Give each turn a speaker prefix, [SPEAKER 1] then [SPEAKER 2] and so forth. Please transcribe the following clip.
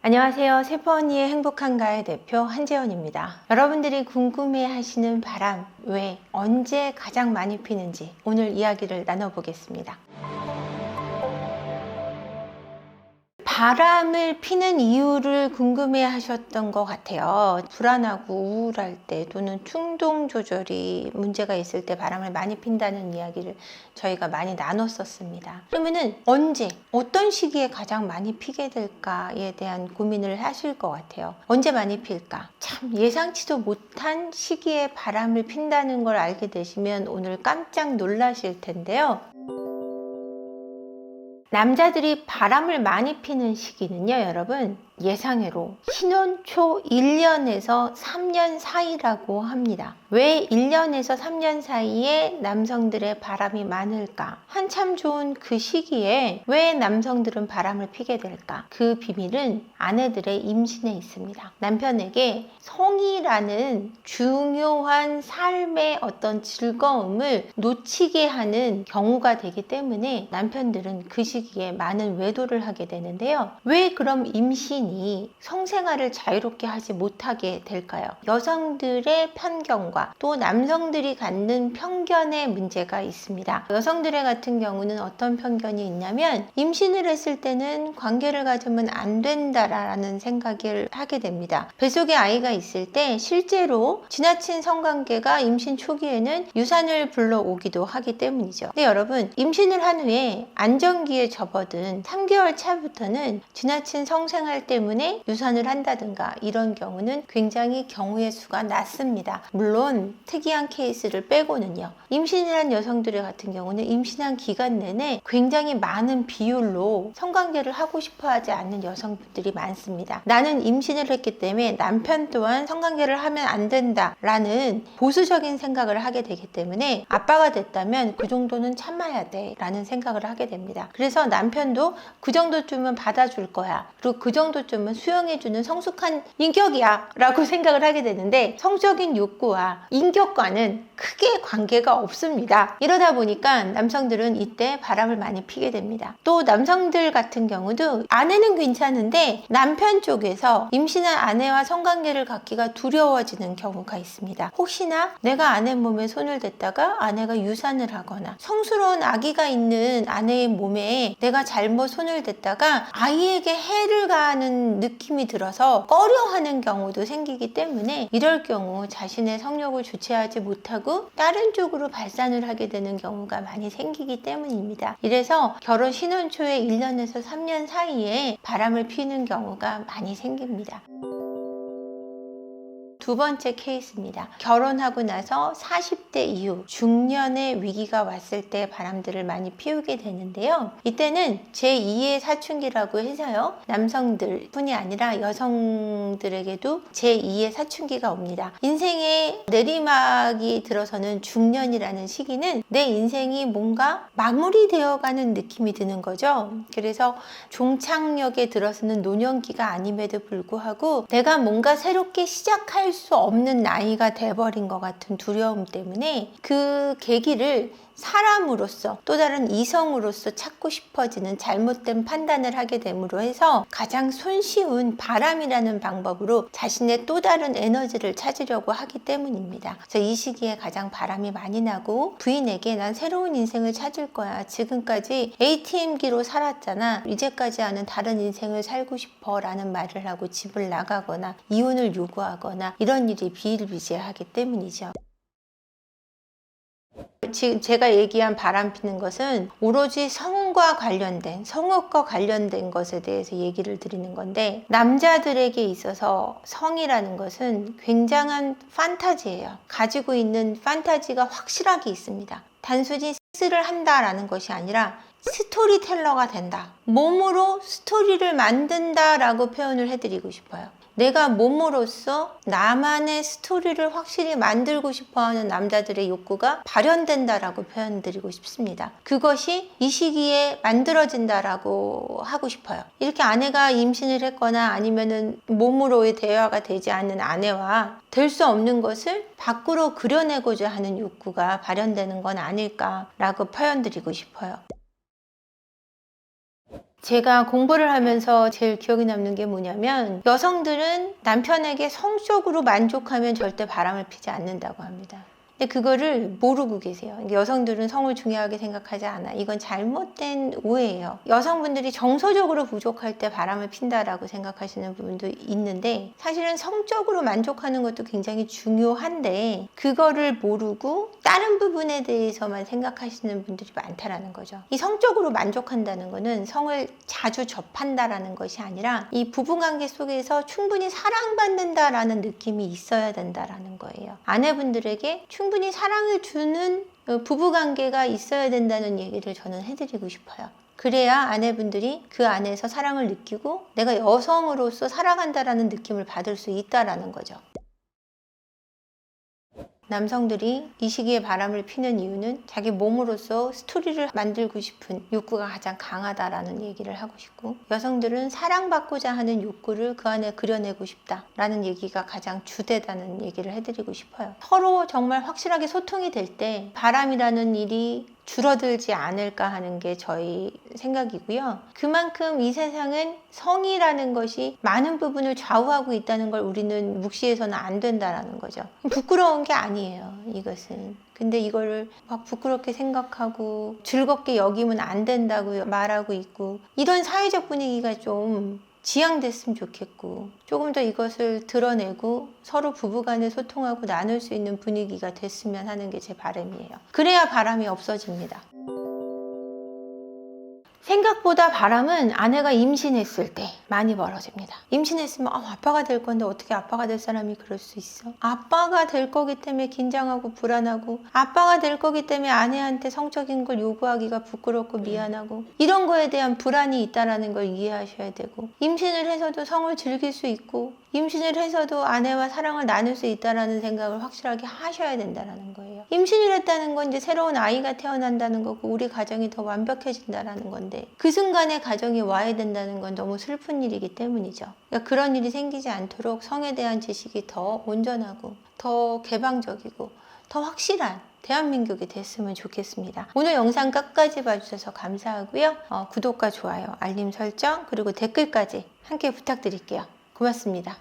[SPEAKER 1] 안녕하세요. 세포 언니의 행복한 가의 대표 한재원입니다. 여러분들이 궁금해 하시는 바람, 왜, 언제 가장 많이 피는지 오늘 이야기를 나눠보겠습니다. 바람을 피는 이유를 궁금해 하셨던 것 같아요. 불안하고 우울할 때 또는 충동 조절이 문제가 있을 때 바람을 많이 핀다는 이야기를 저희가 많이 나눴었습니다. 그러면은 언제, 어떤 시기에 가장 많이 피게 될까에 대한 고민을 하실 것 같아요. 언제 많이 필까? 참 예상치도 못한 시기에 바람을 핀다는 걸 알게 되시면 오늘 깜짝 놀라실 텐데요. 남자들이 바람을 많이 피는 시기는요, 여러분, 예상외로 신혼 초 1년에서 3년 사이라고 합니다. 왜 1년에서 3년 사이에 남성들의 바람이 많을까? 한참 좋은 그 시기에 왜 남성들은 바람을 피게 될까? 그 비밀은 아내들의 임신에 있습니다. 남편에게 성이라는 중요한 삶의 어떤 즐거움을 놓치게 하는 경우가 되기 때문에 남편들은 그 시기에 많은 외도를 하게 되는데요. 왜 그럼 임신이 성생활을 자유롭게 하지 못하게 될까요? 여성들의 편견과 또 남성들이 갖는 편견의 문제가 있습니다. 여성들의 같은 경우는 어떤 편견이 있냐면 임신을 했을 때는 관계를 가지면 안 된다라는 생각을 하게 됩니다. 뱃속에 아이가 있을 때 실제로 지나친 성관계가 임신 초기에는 유산을 불러오기도 하기 때문이죠. 근데 여러분, 임신을 한 후에 안정기에 접어든 3개월 차부터는 지나친 성생활 때문에 유산을 한다든가 이런 경우는 굉장히 경우의 수가 낮습니다. 물론 특이한 케이스를 빼고는요. 임신을 한 여성들 같은 경우는 임신한 기간 내내 굉장히 많은 비율로 성관계를 하고 싶어 하지 않는 여성분들이 많습니다. 나는 임신을 했기 때문에 남편 또한 성관계를 하면 안 된다라는 보수적인 생각을 하게 되기 때문에 아빠가 됐다면 그 정도는 참아야 돼 라는 생각을 하게 됩니다. 그래서 남편도 그 정도쯤은 받아줄 거야. 그리고 그 정도쯤은 수용해주는 성숙한 인격이야 라고 생각을 하게 되는데 성적인 욕구와 인격과는 크게 관계가 없습니다. 이러다 보니까 남성들은 이때 바람을 많이 피게 됩니다. 또 남성들 같은 경우도 아내는 괜찮은데 남편 쪽에서 임신한 아내와 성관계를 갖기가 두려워지는 경우가 있습니다. 혹시나 내가 아내 몸에 손을 댔다가 아내가 유산을 하거나 성스러운 아기가 있는 아내의 몸에 내가 잘못 손을 댔다가 아이에게 해를 가하는 느낌이 들어서 꺼려하는 경우도 생기기 때문에 이럴 경우 자신의 성욕을 주체하지 못하고 다른 쪽으로 발산을 하게 되는 경우가 많이 생기기 때문입니다. 이래서 결혼 신혼 초에 1년에서 3년 사이에 바람을 피는 경우가 많이 생깁니다. 두 번째 케이스입니다. 결혼하고 나서 40대 이후 중년의 위기가 왔을 때 바람들을 많이 피우게 되는데요. 이때는 제2의 사춘기라고 해서요. 남성들 뿐이 아니라 여성들에게도 제2의 사춘기가 옵니다. 인생의 내리막이 들어서는 중년이라는 시기는 내 인생이 뭔가 마무리되어가는 느낌이 드는 거죠. 그래서 종착역에 들어서는 노년기가 아님에도 불구하고 내가 뭔가 새롭게 시작할 수 없는 나이가 돼버린 것 같은 두려움 때문에 그 계기를 사람으로서 또 다른 이성으로서 찾고 싶어지는 잘못된 판단을 하게 됨으로 해서 가장 손쉬운 바람이라는 방법으로 자신의 또 다른 에너지를 찾으려고 하기 때문입니다. 그래서 이 시기에 가장 바람이 많이 나고 부인에게 난 새로운 인생을 찾을 거야. 지금까지 ATM기로 살았잖아. 이제까지 하는 다른 인생을 살고 싶어 라는 말을 하고 집을 나가거나 이혼을 요구하거나 이런 일이 비일비재하기 때문이죠. 지금 제가 얘기한 바람 피는 것은 오로지 성과 관련된, 성욕과 관련된 것에 대해서 얘기를 드리는 건데 남자들에게 있어서 성이라는 것은 굉장한 판타지예요. 가지고 있는 판타지가 확실하게 있습니다. 단순히 섹스를 한다라는 것이 아니라 스토리텔러가 된다. 몸으로 스토리를 만든다라고 표현을 해드리고 싶어요. 내가 몸으로써 나만의 스토리를 확실히 만들고 싶어하는 남자들의 욕구가 발현된다라고 표현드리고 싶습니다. 그것이 이 시기에 만들어진다라고 하고 싶어요. 이렇게 아내가 임신을 했거나 아니면은 몸으로의 대화가 되지 않는 아내와 될 수 없는 것을 밖으로 그려내고자 하는 욕구가 발현되는 건 아닐까라고 표현드리고 싶어요. 제가 공부를 하면서 제일 기억에 남는 게 뭐냐면 여성들은 남편에게 성적으로 만족하면 절대 바람을 피지 않는다고 합니다. 근데 그거를 모르고 계세요. 여성들은 성을 중요하게 생각하지 않아. 이건 잘못된 오해예요. 여성분들이 정서적으로 부족할 때 바람을 핀다라고 생각하시는 부분도 있는데 사실은 성적으로 만족하는 것도 굉장히 중요한데 그거를 모르고 다른 부분에 대해서만 생각하시는 분들이 많다라는 거죠. 이 성적으로 만족한다는 거는 성을 자주 접한다라는 것이 아니라 이 부부관계 속에서 충분히 사랑받는다라는 느낌이 있어야 된다라는 거예요. 아내분들에게 충분히 사랑을 주는 부부관계가 있어야 된다는 얘기를 저는 해드리고 싶어요. 그래야 아내분들이 그 안에서 사랑을 느끼고 내가 여성으로서 살아간다라는 느낌을 받을 수 있다라는 거죠. 남성들이 이 시기에 바람을 피는 이유는 자기 몸으로서 스토리를 만들고 싶은 욕구가 가장 강하다라는 얘기를 하고 싶고, 여성들은 사랑받고자 하는 욕구를 그 안에 그려내고 싶다라는 얘기가 가장 주되다는 얘기를 해드리고 싶어요. 서로 정말 확실하게 소통이 될 때 바람이라는 일이 줄어들지 않을까 하는 게 저희 생각이고요. 그만큼 이 세상은 성이라는 것이 많은 부분을 좌우하고 있다는 걸 우리는 묵시해서는 안 된다라는 거죠. 부끄러운 게 아니에요, 이것은. 근데 이거를 막 부끄럽게 생각하고 즐겁게 여기면 안 된다고 말하고 있고, 이런 사회적 분위기가 좀 지양됐으면 좋겠고, 조금 더 이것을 드러내고 서로 부부간에 소통하고 나눌 수 있는 분위기가 됐으면 하는 게 제 바람이에요. 그래야 바람이 없어집니다. 생각보다 바람은 아내가 임신했을 때 많이 벌어집니다. 임신했으면 아빠가 될 건데 어떻게 아빠가 될 사람이 그럴 수 있어? 아빠가 될 거기 때문에 긴장하고 불안하고, 아빠가 될 거기 때문에 아내한테 성적인 걸 요구하기가 부끄럽고 미안하고, 이런 거에 대한 불안이 있다는 걸 이해하셔야 되고, 임신을 해서도 성을 즐길 수 있고 임신을 해서도 아내와 사랑을 나눌 수 있다는 생각을 확실하게 하셔야 된다는 거예요. 임신을 했다는 건 이제 새로운 아이가 태어난다는 거고 우리 가정이 더 완벽해진다는 건데, 그 순간에 가정이 와야 된다는 건 너무 슬픈 일이기 때문이죠. 그러니까 그런 일이 생기지 않도록 성에 대한 지식이 더 온전하고 더 개방적이고 더 확실한 대한민국이 됐으면 좋겠습니다. 오늘 영상 끝까지 봐주셔서 감사하고요. 구독과 좋아요, 알림 설정, 그리고 댓글까지 함께 부탁드릴게요. 고맙습니다.